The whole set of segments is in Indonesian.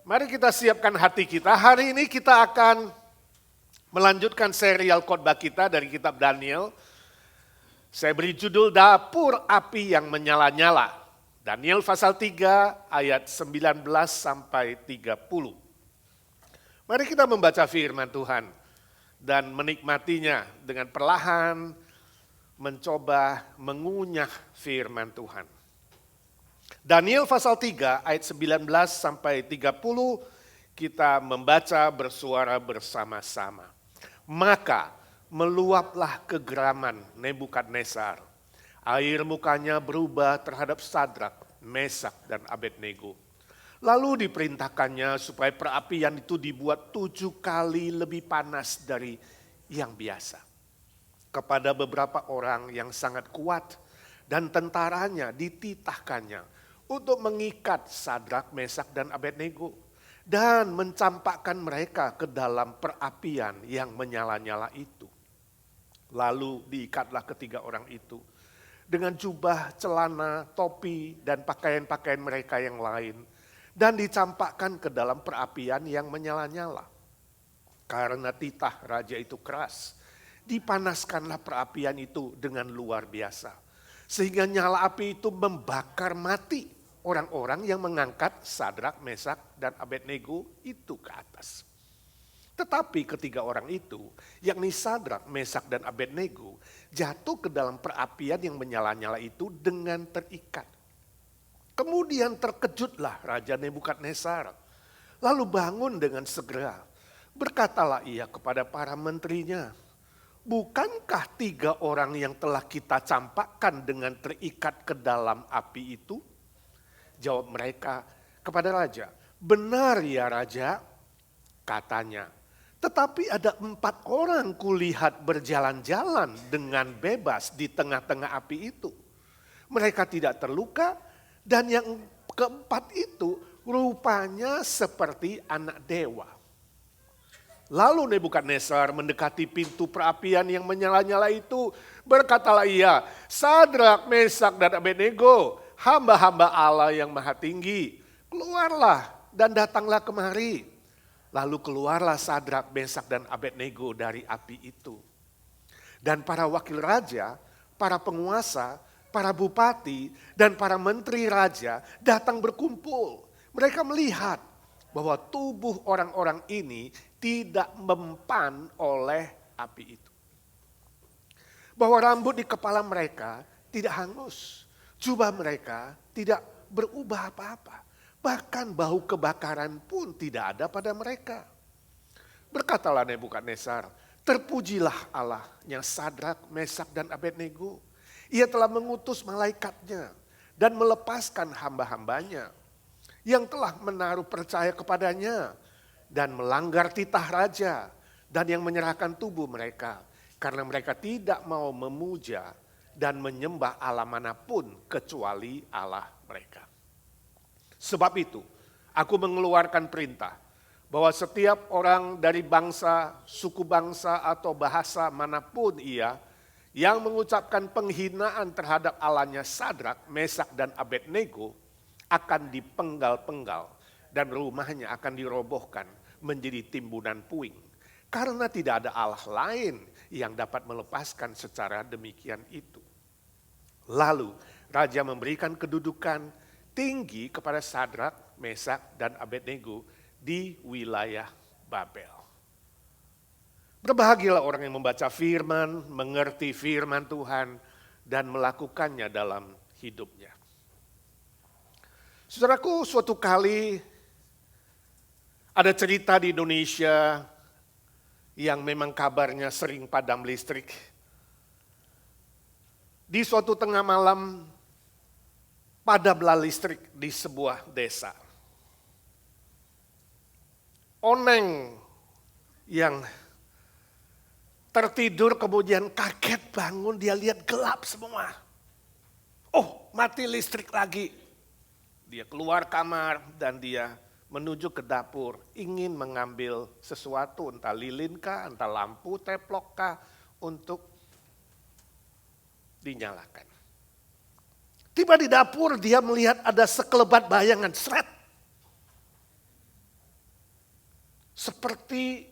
Mari kita siapkan hati kita. Hari ini kita akan melanjutkan serial khotbah kita dari kitab Daniel. Saya beri judul Dapur Api yang Menyala-nyala. Daniel pasal 3 ayat 19 sampai 30. Mari kita membaca firman Tuhan dan menikmatinya dengan perlahan mencoba mengunyah firman Tuhan. Daniel pasal 3 ayat 19 sampai 30 kita membaca bersuara bersama-sama. Maka meluaplah kegeraman Nebukadnezar. Air mukanya berubah terhadap Sadrak, Mesak dan Abednego. Lalu diperintahkannya supaya perapian itu dibuat 7 kali lebih panas dari yang biasa. Kepada beberapa orang yang sangat kuat dan tentaranya dititahkannya untuk mengikat Sadrak, Mesak dan Abednego dan mencampakkan mereka ke dalam perapian yang menyala-nyala itu. Lalu diikatlah ketiga orang itu dengan jubah, celana, topi dan pakaian-pakaian mereka yang lain dan dicampakkan ke dalam perapian yang menyala-nyala. Karena titah raja itu keras, dipanaskanlah perapian itu dengan luar biasa. Sehingga nyala api itu membakar mati orang-orang yang mengangkat Sadrak, Mesak, dan Abednego itu ke atas. Tetapi ketiga orang itu, yakni Sadrak, Mesak, dan Abednego, jatuh ke dalam perapian yang menyala-nyala itu dengan terikat. Kemudian terkejutlah Raja Nebukadnezar, lalu bangun dengan segera. Berkatalah ia kepada para menterinya, bukankah 3 orang yang telah kita campakkan dengan terikat ke dalam api itu? Jawab mereka kepada raja, benar ya raja, katanya. Tetapi ada 4 orang kulihat berjalan-jalan dengan bebas di tengah-tengah api itu. Mereka tidak terluka dan yang keempat itu rupanya seperti anak dewa. Lalu Nebukadnezar mendekati pintu perapian yang menyala-nyala itu. Berkatalah ia, Sadrak, Mesak dan Abednego, hamba-hamba Allah yang maha tinggi, keluarlah dan datanglah kemari. Lalu keluarlah Sadrak, Mesak dan Abednego dari api itu. Dan para wakil raja, para penguasa, para bupati dan para menteri raja datang berkumpul. Mereka melihat bahwa tubuh orang-orang ini tidak mempan oleh api itu. Bahwa rambut di kepala mereka tidak hangus. Jubah mereka tidak berubah apa-apa. Bahkan bau kebakaran pun tidak ada pada mereka. Berkatalah Nebukadnezar, terpujilah Allah yang Sadrak, Mesak dan Abednego. Ia telah mengutus malaikatnya dan melepaskan hamba-hambanya yang telah menaruh percaya kepadanya dan melanggar titah raja dan yang menyerahkan tubuh mereka karena mereka tidak mau memuja dan menyembah Allah manapun kecuali Allah mereka. Sebab itu aku mengeluarkan perintah bahwa setiap orang dari bangsa, suku bangsa atau bahasa manapun ia yang mengucapkan penghinaan terhadap Allahnya Sadrak, Mesak dan Abednego akan dipenggal-penggal dan rumahnya akan dirobohkan menjadi timbunan puing. Karena tidak ada Allah lain yang dapat melepaskan secara demikian itu. Lalu raja memberikan kedudukan tinggi kepada Sadrak, Mesak dan Abednego di wilayah Babel. Berbahagialah orang yang membaca firman, mengerti firman Tuhan dan melakukannya dalam hidupnya. Saudaraku, suatu kali ada cerita di Indonesia yang memang kabarnya sering padam listrik. Di suatu tengah malam padamlah listrik di sebuah desa. Oneng yang tertidur kemudian kaget bangun, dia lihat gelap semua. Oh, mati listrik lagi. Dia keluar kamar dan dia menuju ke dapur, ingin mengambil sesuatu, entah lilin kah, entah lampu teplok kah, untuk dinyalakan. Tiba di dapur dia melihat ada sekelebat bayangan, seret. seperti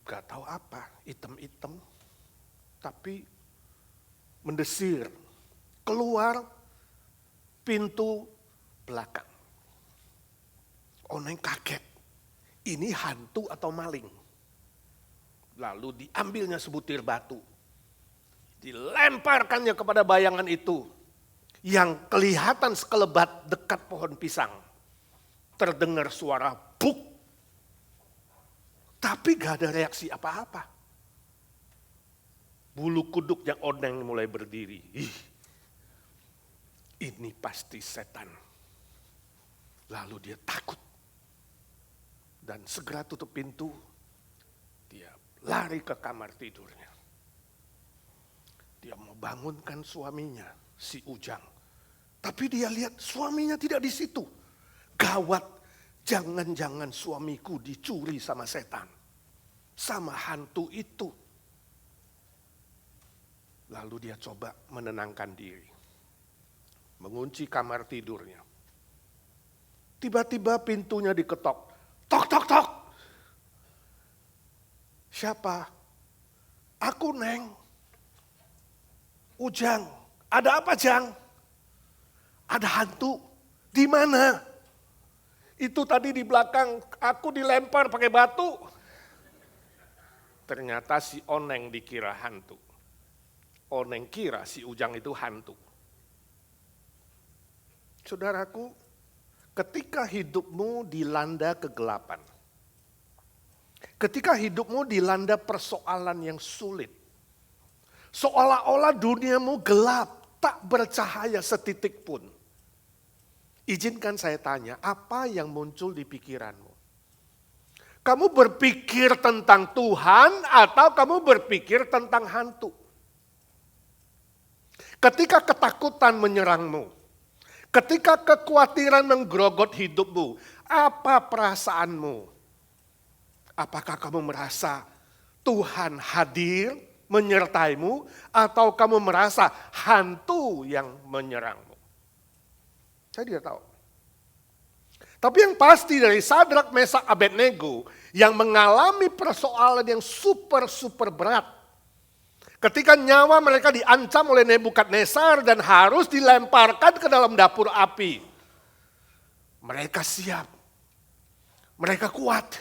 gak tahu apa, item-item, tapi mendesir keluar pintu belakang. Oneng kaget, ini hantu atau maling? Lalu diambilnya sebutir batu, dilemparkannya kepada bayangan itu yang kelihatan sekelebat dekat pohon pisang. Terdengar suara buk, tapi gak ada reaksi apa-apa. Bulu kuduknya Oneng mulai berdiri. Ini pasti setan. Lalu dia takut. Dan segera tutup pintu. Dia lari ke kamar tidurnya. Dia mau bangunkan suaminya, si Ujang. Tapi dia lihat suaminya tidak di situ. Gawat, jangan-jangan suamiku dicuri sama setan. Sama hantu itu. Lalu dia coba menenangkan diri. Mengunci kamar tidurnya. Tiba-tiba pintunya diketok. Tok, tok, tok. Siapa? Aku, Neng. Ujang. Ada apa, Jang? Ada hantu. Di mana? Itu tadi di belakang aku dilempar pakai batu. Ternyata si Oneng dikira hantu. Oneng kira si Ujang itu hantu. Saudaraku, ketika hidupmu dilanda kegelapan, ketika hidupmu dilanda persoalan yang sulit, seolah-olah duniamu gelap, tak bercahaya setitik pun. Izinkan saya tanya, apa yang muncul di pikiranmu? Kamu berpikir tentang Tuhan atau kamu berpikir tentang hantu? Ketika ketakutan menyerangmu, ketika kekhawatiran menggerogot hidupmu, apa perasaanmu? Apakah kamu merasa Tuhan hadir menyertaimu atau kamu merasa hantu yang menyerangmu? Saya tidak tahu. Tapi yang pasti dari Sadrak, Mesak, Abednego yang mengalami persoalan yang super berat. Ketika nyawa mereka diancam oleh Nebukadnezar dan harus dilemparkan ke dalam dapur api. Mereka siap. Mereka kuat.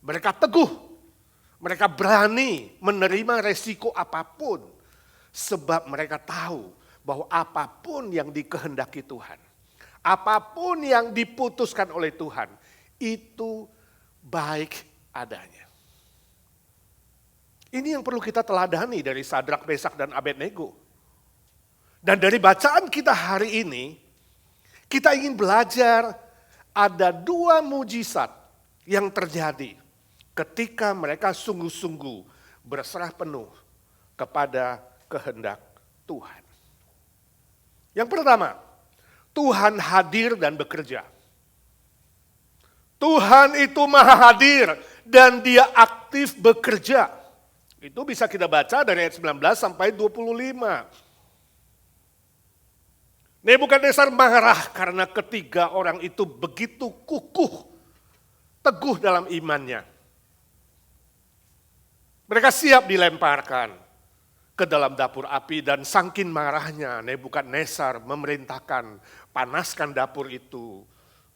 Mereka teguh. Mereka berani menerima resiko apapun. Sebab mereka tahu bahwa apapun yang dikehendaki Tuhan, apapun yang diputuskan oleh Tuhan, itu baik adanya. Ini yang perlu kita teladani dari Sadrak, Mesak, dan Abednego. Dan dari bacaan kita hari ini, kita ingin belajar ada dua mujizat yang terjadi ketika mereka sungguh-sungguh berserah penuh kepada kehendak Tuhan. Yang pertama, Tuhan hadir dan bekerja. Tuhan itu maha hadir dan dia aktif bekerja. Itu bisa kita baca dari ayat 19 sampai 25. Nebukadnezar marah karena ketiga orang itu begitu kukuh, teguh dalam imannya. Mereka siap dilemparkan ke dalam dapur api dan saking marahnya Nebukadnezar memerintahkan panaskan dapur itu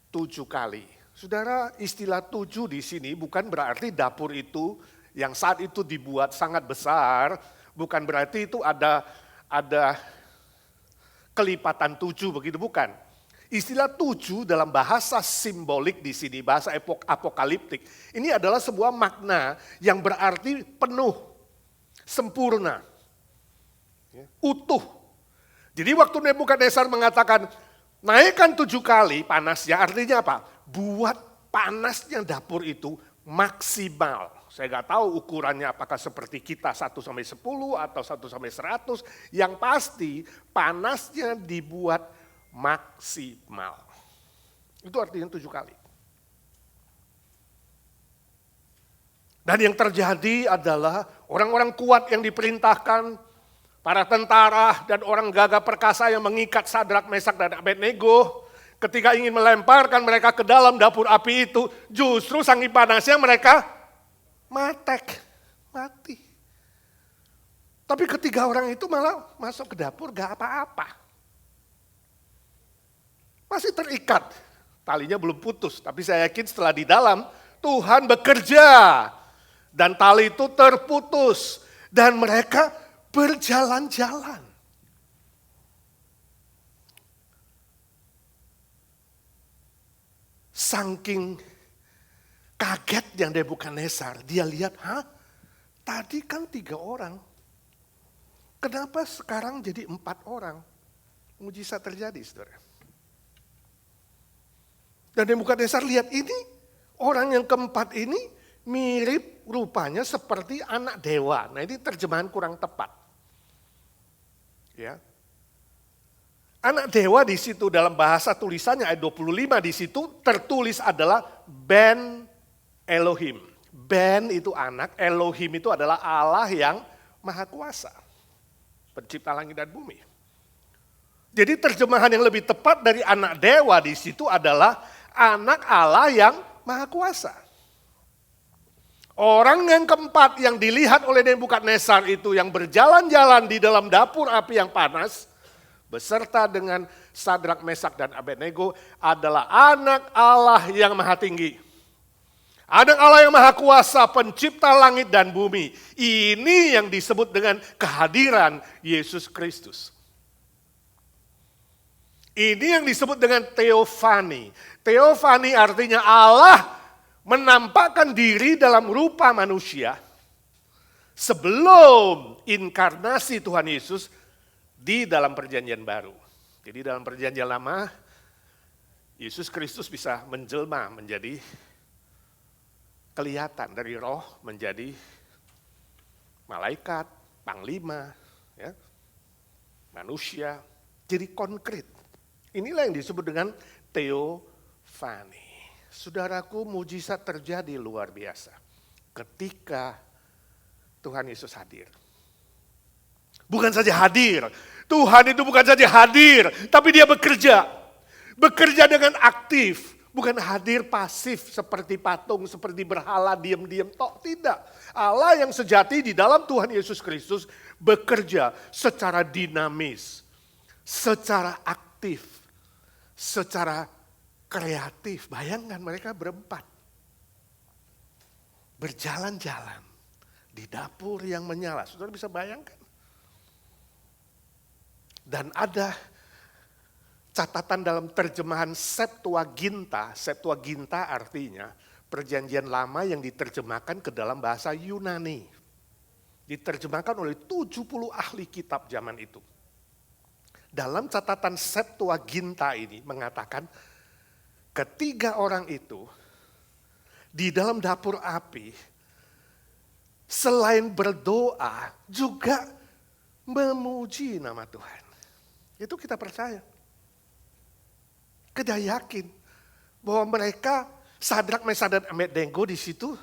7 kali. Saudara, istilah 7 di sini bukan berarti dapur itu yang saat itu dibuat sangat besar, bukan berarti itu ada kelipatan 7 begitu, bukan. Istilah 7 dalam bahasa simbolik di sini, bahasa apokaliptik, ini adalah sebuah makna yang berarti penuh, sempurna, utuh. Jadi waktu Nebukadnezar mengatakan, naikkan 7 kali panasnya, artinya apa? Buat panasnya dapur itu maksimal. Saya nggak tahu ukurannya apakah seperti kita 1 sampai 10 atau 1 sampai 100. Yang pasti panasnya dibuat maksimal. Itu artinya 7 kali. Dan yang terjadi adalah orang-orang kuat yang diperintahkan, para tentara dan orang gagah perkasa yang mengikat Sadrak, Mesak, dan Abednego. Ketika ingin melemparkan mereka ke dalam dapur api itu, justru saking panasnya mereka mati. Tapi ketiga orang itu malah masuk ke dapur gak apa-apa. Masih terikat, talinya belum putus. Tapi saya yakin setelah di dalam, Tuhan bekerja. Dan tali itu terputus. Dan mereka berjalan-jalan. Saking kagetnya Nebukadnezar, dia lihat, tadi kan 3 orang. Kenapa sekarang jadi 4 orang? Mujizat terjadi, saudara. Dan Nebukadnezar lihat ini, orang yang keempat ini mirip rupanya seperti anak dewa. Nah ini terjemahan kurang tepat. Ya. Anak dewa di situ dalam bahasa tulisannya ayat 25 di situ tertulis adalah Ben Elohim. Ben itu anak, Elohim itu adalah Allah yang maha kuasa. Pencipta langit dan bumi. Jadi terjemahan yang lebih tepat dari anak dewa di situ adalah anak Allah yang maha kuasa. Orang yang keempat yang dilihat oleh Nebukadnezar itu yang berjalan-jalan di dalam dapur api yang panas, beserta dengan Sadrak, Mesak, dan Abednego adalah anak Allah yang maha tinggi. Anak Allah yang maha kuasa, pencipta langit dan bumi. Ini yang disebut dengan kehadiran Yesus Kristus. Ini yang disebut dengan teofani. Teofani artinya Allah menampakkan diri dalam rupa manusia sebelum inkarnasi Tuhan Yesus di dalam perjanjian baru. Jadi dalam perjanjian lama, Yesus Kristus bisa menjelma menjadi kelihatan dari roh menjadi malaikat, panglima, ya, manusia, jadi konkret. Inilah yang disebut dengan teofani. Saudaraku, mujizat terjadi luar biasa ketika Tuhan Yesus hadir. Bukan saja hadir, Tuhan itu bukan saja hadir, tapi dia bekerja. Bekerja dengan aktif, bukan hadir pasif seperti patung, seperti berhala, diam-diam, tidak. Allah yang sejati di dalam Tuhan Yesus Kristus bekerja secara dinamis, secara aktif, secara kreatif. Bayangkan mereka berempat. Berjalan-jalan di dapur yang menyala. Saudara bisa bayangkan. Dan ada catatan dalam terjemahan Septuaginta. Septuaginta artinya perjanjian lama yang diterjemahkan ke dalam bahasa Yunani. Diterjemahkan oleh 70 ahli kitab zaman itu. Dalam catatan Septuaginta ini mengatakan ketiga orang itu di dalam dapur api selain berdoa juga memuji nama Tuhan. Itu kita percaya. Kita yakin bahwa mereka Sadrak, Mesak, dan Abednego di situ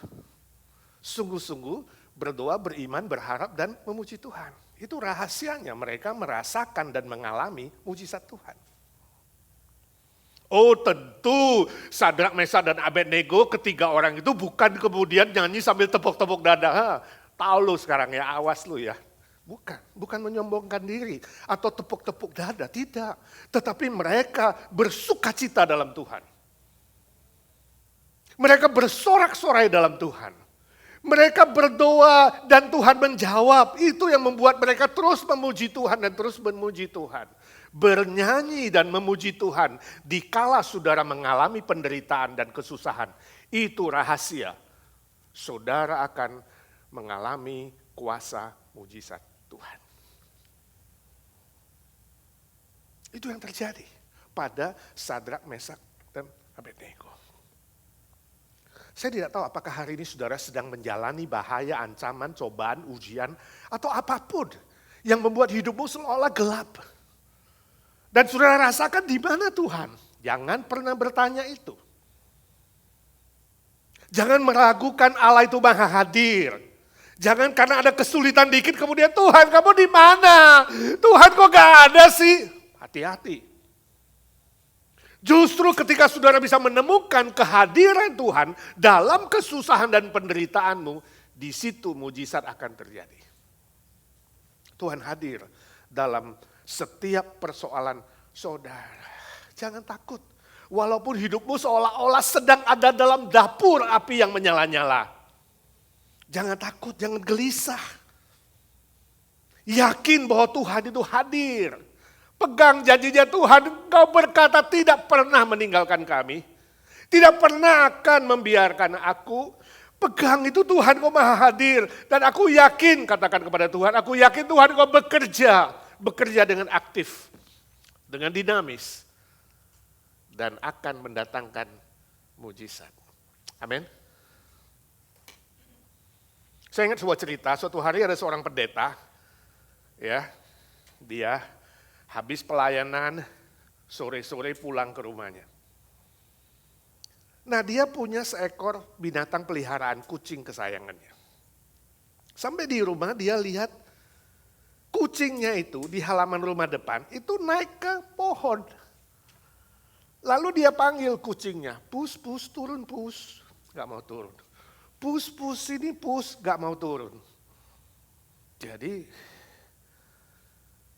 sungguh-sungguh berdoa, beriman, berharap, dan memuji Tuhan. Itu rahasianya mereka merasakan dan mengalami mujizat Tuhan. Oh tentu Sadrak, Mesak, dan Abednego ketiga orang itu bukan kemudian nyanyi sambil tepuk-tepuk dada. Tahu lu sekarang ya, awas lu ya. Bukan menyombongkan diri atau tepuk-tepuk dada, tidak. Tetapi mereka bersukacita dalam Tuhan. Mereka bersorak-sorai dalam Tuhan. Mereka berdoa dan Tuhan menjawab. Itu yang membuat mereka terus memuji Tuhan dan terus memuji Tuhan. Bernyanyi dan memuji Tuhan dikala saudara mengalami penderitaan dan kesusahan. Itu rahasia. Saudara akan mengalami kuasa mujizat Tuhan. Itu yang terjadi pada Sadrak, Mesak, dan Abednego. Saya tidak tahu apakah hari ini saudara sedang menjalani bahaya, ancaman, cobaan, ujian, atau apapun yang membuat hidupmu seolah gelap. Dan saudara rasakan di mana Tuhan? Jangan pernah bertanya itu. Jangan meragukan Allah itu maha hadir. Jangan karena ada kesulitan dikit kemudian Tuhan kamu di mana? Tuhan kok gak ada sih? Hati-hati. Justru ketika saudara bisa menemukan kehadiran Tuhan dalam kesusahan dan penderitaanmu, di situ mujizat akan terjadi. Tuhan hadir dalam setiap persoalan saudara. Jangan takut. Walaupun hidupmu seolah-olah sedang ada dalam dapur api yang menyala-nyala. Jangan takut, jangan gelisah. Yakin bahwa Tuhan itu hadir. Pegang janjinya Tuhan, Engkau berkata tidak pernah meninggalkan kami. Tidak pernah akan membiarkan aku. Pegang itu Tuhan, Kau maha hadir. Dan aku yakin, katakan kepada Tuhan, aku yakin Tuhan Kau bekerja. Bekerja dengan aktif, dengan dinamis. Dan akan mendatangkan mujizat. Amin. Saya ingat sebuah cerita, suatu hari ada seorang pendeta, ya, dia habis pelayanan, sore-sore pulang ke rumahnya. Nah, dia punya seekor binatang peliharaan, kucing kesayangannya. Sampai di rumah dia lihat kucingnya itu di halaman rumah depan, itu naik ke pohon. Lalu dia panggil kucingnya, pus, turun pus, gak mau turun. Pus, sini pus, gak mau turun. Jadi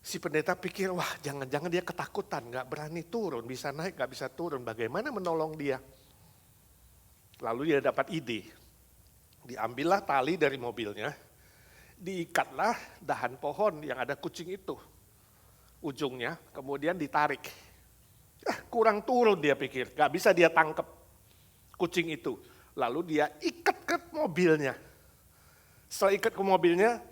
si pendeta pikir, wah jangan-jangan dia ketakutan, gak berani turun, bisa naik gak bisa turun, bagaimana menolong dia? Lalu dia dapat ide, diambillah tali dari mobilnya, diikatlah dahan pohon yang ada kucing itu, ujungnya, kemudian ditarik. Kurang turun dia pikir, gak bisa dia tangkap kucing itu. Lalu dia ikat ke mobilnya. Setelah ikat ke mobilnya,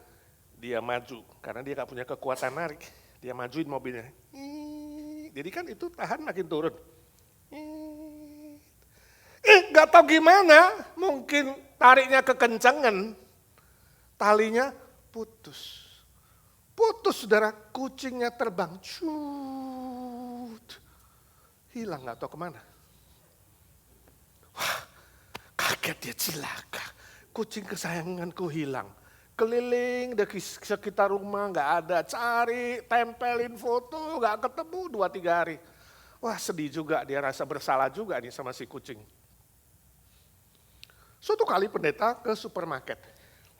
dia maju. Karena dia gak punya kekuatan narik. Dia majuin mobilnya. Jadi kan itu tahan makin turun. Gak tahu gimana, mungkin tariknya kekencangan. Talinya putus. Putus saudara, kucingnya terbang. Hilang gak tahu kemana. Wah, kaget dia, cilaka. Kucing kesayanganku hilang. Keliling dari sekitar rumah gak ada. Cari, tempelin foto, gak ketemu 2-3 hari. Wah sedih juga, dia rasa bersalah juga nih sama si kucing. Suatu kali pendeta ke supermarket.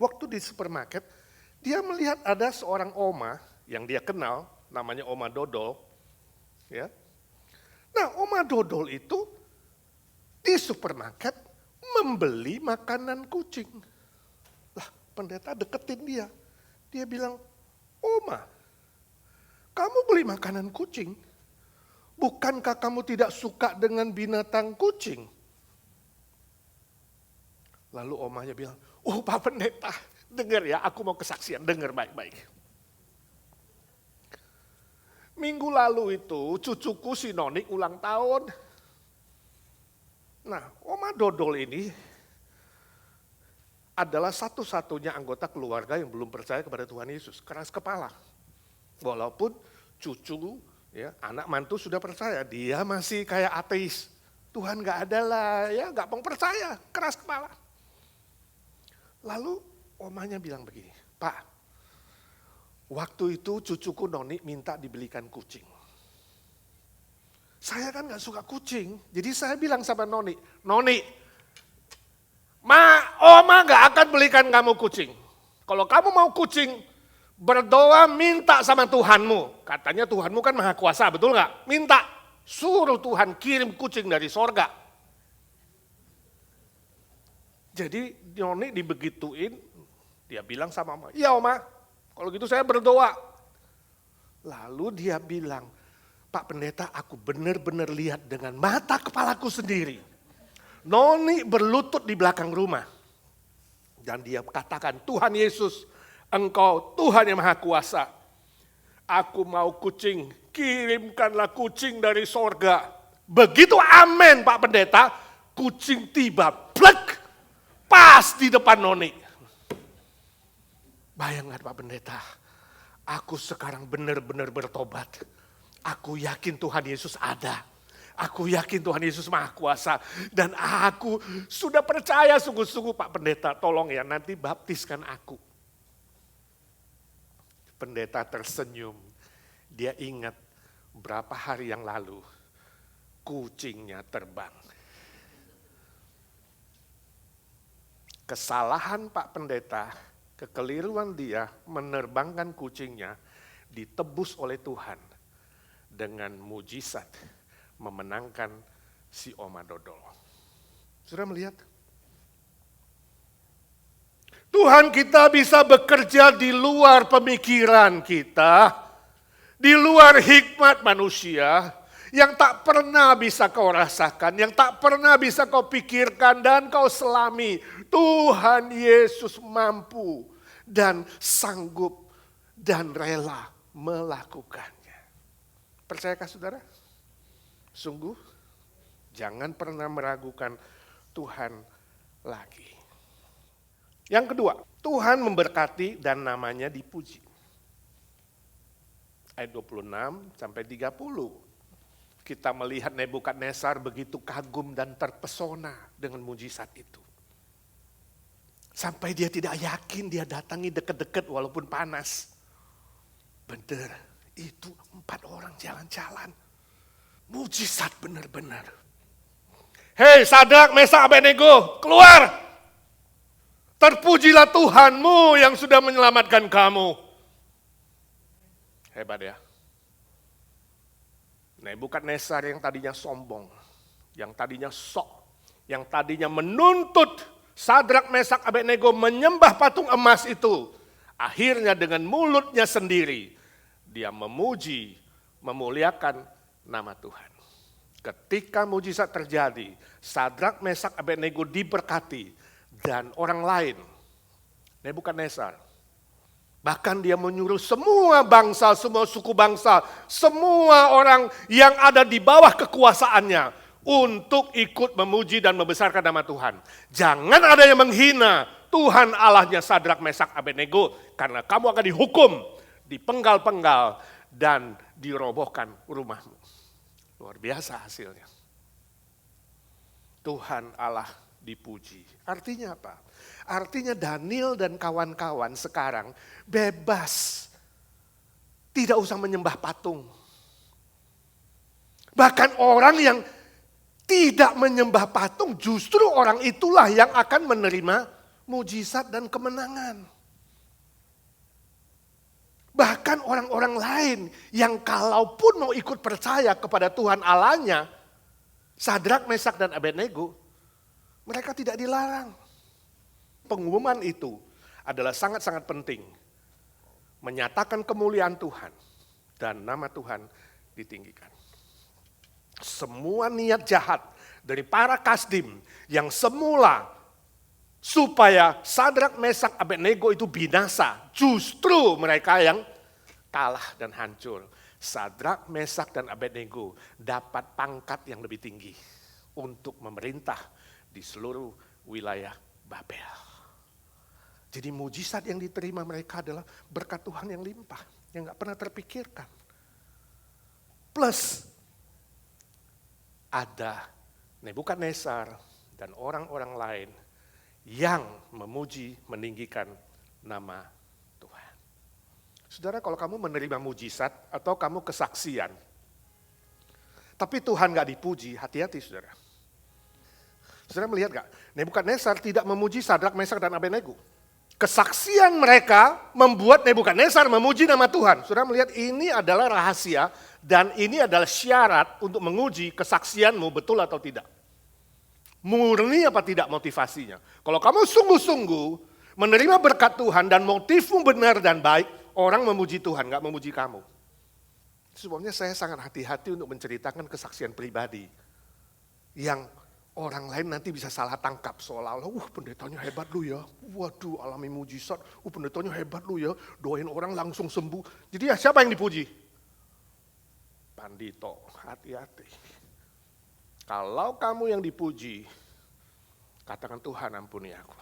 Waktu di supermarket, dia melihat ada seorang oma yang dia kenal, namanya Oma Dodol. Ya. Nah, Oma Dodol itu di supermarket membeli makanan kucing. Lah, pendeta deketin dia. Dia bilang, Oma, kamu beli makanan kucing? Bukankah kamu tidak suka dengan binatang kucing? Lalu omanya bilang, oh Pak Pendeta, dengar ya, aku mau kesaksian, dengar baik-baik. Minggu lalu itu cucuku si Noni ulang tahun. Nah, Oma Dodol ini adalah satu-satunya anggota keluarga yang belum percaya kepada Tuhan Yesus. Keras kepala. Walaupun cucu, ya, anak mantu sudah percaya, dia masih kayak ateis. Tuhan gak ada lah, ya gak mau percaya, keras kepala. Lalu omanya bilang begini, Pak, waktu itu cucuku Noni minta dibelikan kucing. Saya kan gak suka kucing, jadi saya bilang sama Noni, Oma gak akan belikan kamu kucing. Kalau kamu mau kucing, berdoa minta sama Tuhanmu. Katanya Tuhanmu kan maha kuasa, betul gak? Minta, suruh Tuhan kirim kucing dari sorga. Jadi Noni dibegituin, dia bilang sama Oma, iya Oma, kalau gitu saya berdoa. Lalu dia bilang, Pak Pendeta, aku benar-benar lihat dengan mata kepalaku sendiri. Noni berlutut di belakang rumah. Dan dia katakan, Tuhan Yesus, Engkau Tuhan yang Maha Kuasa. Aku mau kucing, kirimkanlah kucing dari sorga. Begitu amin Pak Pendeta, kucing tiba, plek, pas di depan Noni. Bayangkan Pak Pendeta, aku sekarang benar-benar bertobat. Aku yakin Tuhan Yesus ada. Aku yakin Tuhan Yesus Maha Kuasa. Dan aku sudah percaya sungguh-sungguh Pak Pendeta. Tolong ya nanti baptiskan aku. Pendeta tersenyum. Dia ingat berapa hari yang lalu. kucingnya terbang. Kesalahan Pak Pendeta, kekeliruan dia menerbangkan kucingnya ditebus oleh Tuhan dengan mujizat memenangkan si Oma Dodol. Sudah melihat? Tuhan kita bisa bekerja di luar pemikiran kita, di luar hikmat manusia, yang tak pernah bisa kau rasakan, yang tak pernah bisa kau pikirkan dan kau selami. Tuhan Yesus mampu dan sanggup dan rela melakukannya. Percayakah saudara? Sungguh, jangan pernah meragukan Tuhan lagi. Yang kedua, Tuhan memberkati dan namanya dipuji. Ayat 26 sampai 30. Kita melihat Nebukadnezar begitu kagum dan terpesona dengan mujizat itu. Sampai dia tidak yakin dia datangi dekat-dekat walaupun panas. Benar, itu 4 orang jalan-jalan. Mujizat benar-benar. Hei Sadrak, Mesak, Abednego, keluar! Terpujilah Tuhanmu yang sudah menyelamatkan kamu. Hebat ya. Nebukadnezar yang tadinya sombong, yang tadinya sok, yang tadinya menuntut Sadrak, Mesak, Abednego menyembah patung emas itu. Akhirnya dengan mulutnya sendiri, dia memuji, memuliakan nama Tuhan. Ketika mujizat terjadi, Sadrak, Mesak, Abednego diberkati, dan orang lain, Nebukadnezar, bahkan dia menyuruh semua bangsa, semua suku bangsa, semua orang yang ada di bawah kekuasaannya untuk ikut memuji dan membesarkan nama Tuhan. Jangan ada yang menghina Tuhan Allahnya Sadrak, Mesak, Abednego, karena kamu akan dihukum, dipenggal-penggal, dan dirobohkan rumahmu. Luar biasa hasilnya. Tuhan Allah dipuji. Artinya apa? Artinya Daniel dan kawan-kawan sekarang bebas. Tidak usah menyembah patung. Bahkan orang yang tidak menyembah patung, justru orang itulah yang akan menerima mujizat dan kemenangan. Bahkan orang-orang lain yang kalaupun mau ikut percaya kepada Tuhan Allahnya, Sadrak, Mesak, dan Abednego, mereka tidak dilarang. Pengumuman itu adalah sangat-sangat penting. Menyatakan kemuliaan Tuhan dan nama Tuhan ditinggikan. Semua niat jahat dari para kasdim yang semula supaya Sadrak, Mesak, Abednego itu binasa, justru mereka yang kalah dan hancur. Sadrak, Mesak, dan Abednego dapat pangkat yang lebih tinggi untuk memerintah di seluruh wilayah Babel. Jadi mujizat yang diterima mereka adalah berkat Tuhan yang limpah, yang gak pernah terpikirkan. Plus ada Nebukadnezar dan orang-orang lain yang memuji, meninggikan nama Tuhan. Saudara, kalau kamu menerima mujizat atau kamu kesaksian, tapi Tuhan gak dipuji, hati-hati saudara. Saudara melihat gak? Nebukadnezar tidak memuji Sadrak, Mesak, dan Abednego. Kesaksian mereka membuat Nebukadnezar memuji nama Tuhan. Saudara melihat ini adalah rahasia dan ini adalah syarat untuk menguji kesaksianmu betul atau tidak. Murni apa tidak motivasinya. Kalau kamu sungguh-sungguh menerima berkat Tuhan dan motifmu benar dan baik, orang memuji Tuhan, gak memuji kamu. Sebabnya saya sangat hati-hati untuk menceritakan kesaksian pribadi yang orang lain nanti bisa salah tangkap seolah-olah, pendetanya hebat lu ya, waduh alami mujizat, pendetanya hebat lu ya, doain orang langsung sembuh. Jadi ya siapa yang dipuji? Pandito, hati-hati. Kalau kamu yang dipuji, katakan Tuhan ampuni aku.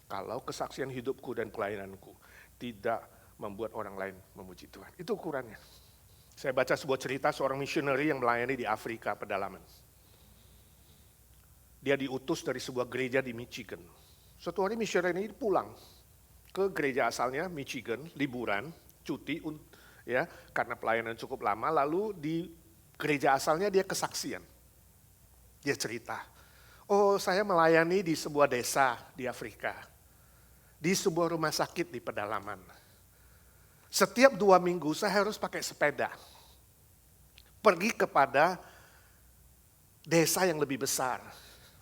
Kalau kesaksian hidupku dan pelayananku tidak membuat orang lain memuji Tuhan. Itu ukurannya. Saya baca sebuah cerita seorang misioneri yang melayani di Afrika pedalaman. Dia diutus dari sebuah gereja di Michigan. Suatu hari misioneri ini pulang ke gereja asalnya, Michigan, liburan, cuti ya, karena pelayanan cukup lama, lalu di Gereja asalnya dia kesaksian. Dia cerita, oh saya melayani di sebuah desa di Afrika. Di sebuah rumah sakit di pedalaman. Setiap 2 minggu saya harus pakai sepeda. Pergi kepada desa yang lebih besar.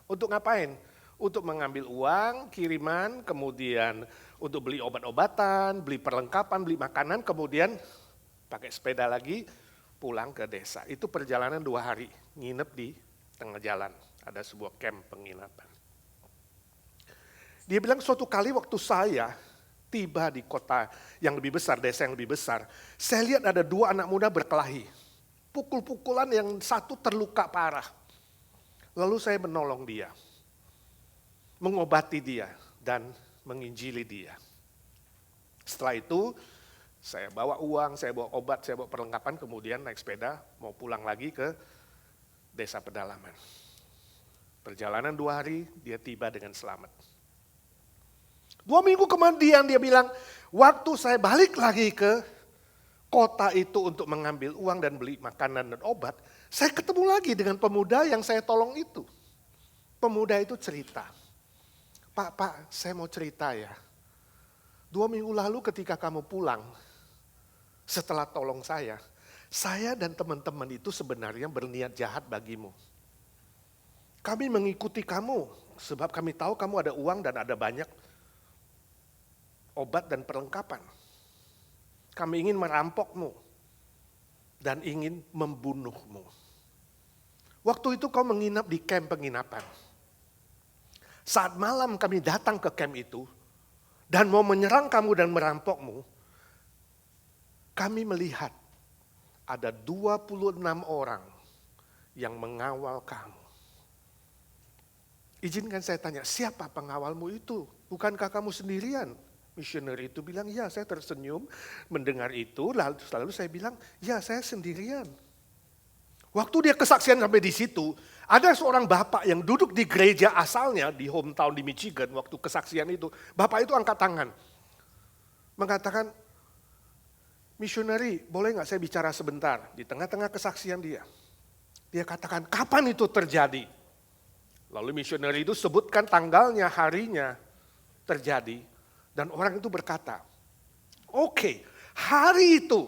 Untuk ngapain? Untuk mengambil uang, kiriman, kemudian untuk beli obat-obatan, beli perlengkapan, beli makanan, kemudian pakai sepeda lagi pulang ke desa. Itu perjalanan 2 hari, nginep di tengah jalan. Ada sebuah camp penginapan. Dia bilang suatu kali waktu saya tiba di kota yang lebih besar, desa yang lebih besar, saya lihat ada 2 anak muda berkelahi. Pukul-pukulan yang satu terluka parah. Lalu saya menolong dia, mengobati dia, dan menginjili dia. Setelah itu, saya bawa uang, saya bawa obat, saya bawa perlengkapan, kemudian naik sepeda, mau pulang lagi ke desa pedalaman. Perjalanan 2 hari, dia tiba dengan selamat. 2 minggu kemudian dia bilang, waktu saya balik lagi ke kota itu untuk mengambil uang dan beli makanan dan obat, saya ketemu lagi dengan pemuda yang saya tolong itu. Pemuda itu cerita, Pak, saya mau cerita ya. 2 minggu lalu ketika kamu pulang, setelah tolong saya dan teman-teman itu sebenarnya berniat jahat bagimu. Kami mengikuti kamu, sebab kami tahu kamu ada uang dan ada banyak obat dan perlengkapan. Kami ingin merampokmu dan ingin membunuhmu. Waktu itu kau menginap di camp penginapan. Saat malam kami datang ke camp itu dan mau menyerang kamu dan merampokmu, kami melihat ada 26 orang yang mengawal kamu. Izinkan saya tanya, siapa pengawalmu itu? Bukankah kamu sendirian? Missionary itu bilang, ya saya tersenyum mendengar itu, lalu saya bilang, ya saya sendirian. Waktu dia kesaksian sampai di situ, ada seorang bapak yang duduk di gereja asalnya di hometown di Michigan waktu kesaksian itu. Bapak itu angkat tangan, mengatakan, missionary boleh gak saya bicara sebentar? Di tengah-tengah kesaksian dia katakan, kapan itu terjadi? Lalu missionary itu sebutkan tanggalnya, harinya terjadi. Dan orang itu berkata, oke, hari itu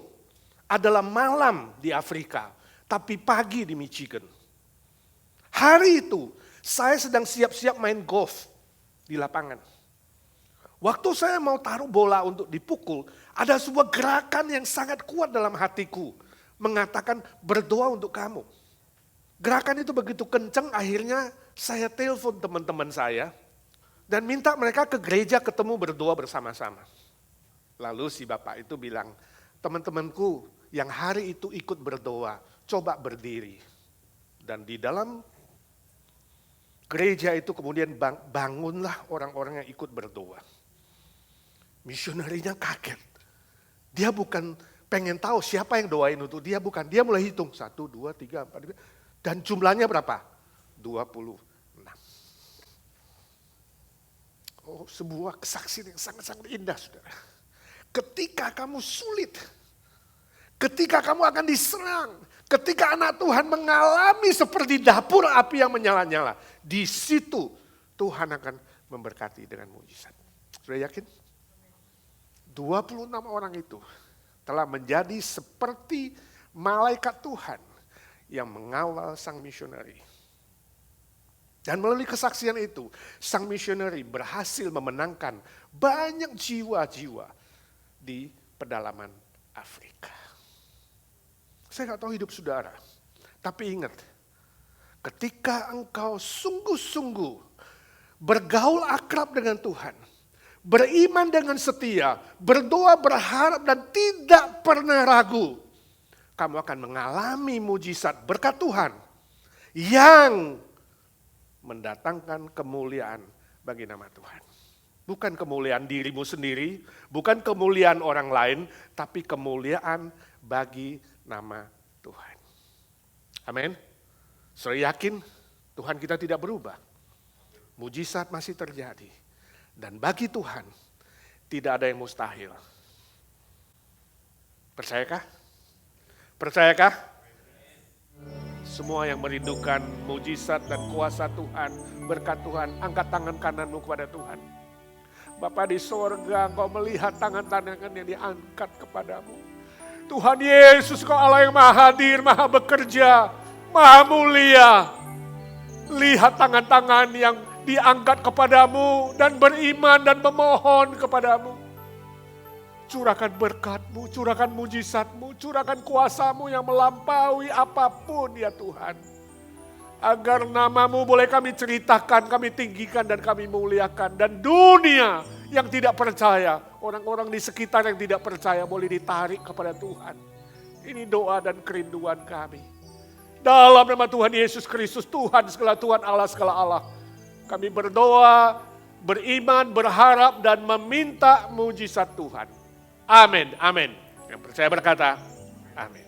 adalah malam di Afrika, tapi pagi di Michigan. Hari itu saya sedang siap-siap main golf di lapangan. Waktu saya mau taruh bola untuk dipukul, ada sebuah gerakan yang sangat kuat dalam hatiku. Mengatakan berdoa untuk kamu. Gerakan itu begitu kencang, akhirnya saya telepon teman-teman saya. Dan minta mereka ke gereja ketemu berdoa bersama-sama. Lalu si bapak itu bilang, teman-temanku yang hari itu ikut berdoa, coba berdiri. Dan di dalam gereja itu kemudian bangunlah orang-orang yang ikut berdoa. Misionerinya kaget. Dia bukan pengen tahu siapa yang doain untuk dia, bukan. Dia mulai hitung, 1, 2, 3, 4, 5. Dan jumlahnya berapa? 26. Oh, sebuah kesaksian yang sangat-sangat indah, saudara. Ketika kamu sulit, ketika kamu akan diserang, ketika anak Tuhan mengalami seperti dapur api yang menyala-nyala, di situ Tuhan akan memberkati dengan mujizat. Sudah yakin? 26 orang itu telah menjadi seperti malaikat Tuhan yang mengawal sang misioneri. Dan melalui kesaksian itu, sang misioneri berhasil memenangkan banyak jiwa-jiwa di pedalaman Afrika. Saya nggak tahu hidup saudara, tapi ingat, ketika engkau sungguh-sungguh bergaul akrab dengan Tuhan, beriman dengan setia, berdoa, berharap, dan tidak pernah ragu, kamu akan mengalami mujizat berkat Tuhan yang mendatangkan kemuliaan bagi nama Tuhan. Bukan kemuliaan dirimu sendiri, bukan kemuliaan orang lain, tapi kemuliaan bagi nama Tuhan. Amin. Saya yakin Tuhan kita tidak berubah. Mujizat masih terjadi. Dan bagi Tuhan tidak ada yang mustahil. Percayakah? Percayakah? Semua yang merindukan mujizat dan kuasa Tuhan, berkat Tuhan, angkat tangan kananmu kepada Tuhan. Bapa di sorga, Engkau melihat tangan-tangan yang diangkat kepadamu. Tuhan Yesus, Kau Allah yang maha hadir, maha bekerja, maha mulia. Lihat tangan-tangan yang diangkat kepadamu dan beriman dan memohon kepadamu. Curahkan berkat-Mu, curahkan mujizat-Mu, curahkan kuasa-Mu yang melampaui apapun ya Tuhan. Agar nama-Mu boleh kami ceritakan, kami tinggikan dan kami muliakan. Dan dunia yang tidak percaya, orang-orang di sekitar yang tidak percaya boleh ditarik kepada Tuhan. Ini doa dan kerinduan kami. Dalam nama Tuhan Yesus Kristus, Tuhan segala Tuhan, Allah segala Allah. Kami berdoa, beriman, berharap dan meminta mujizat Tuhan. Amin, amin. Yang percaya berkata, amin.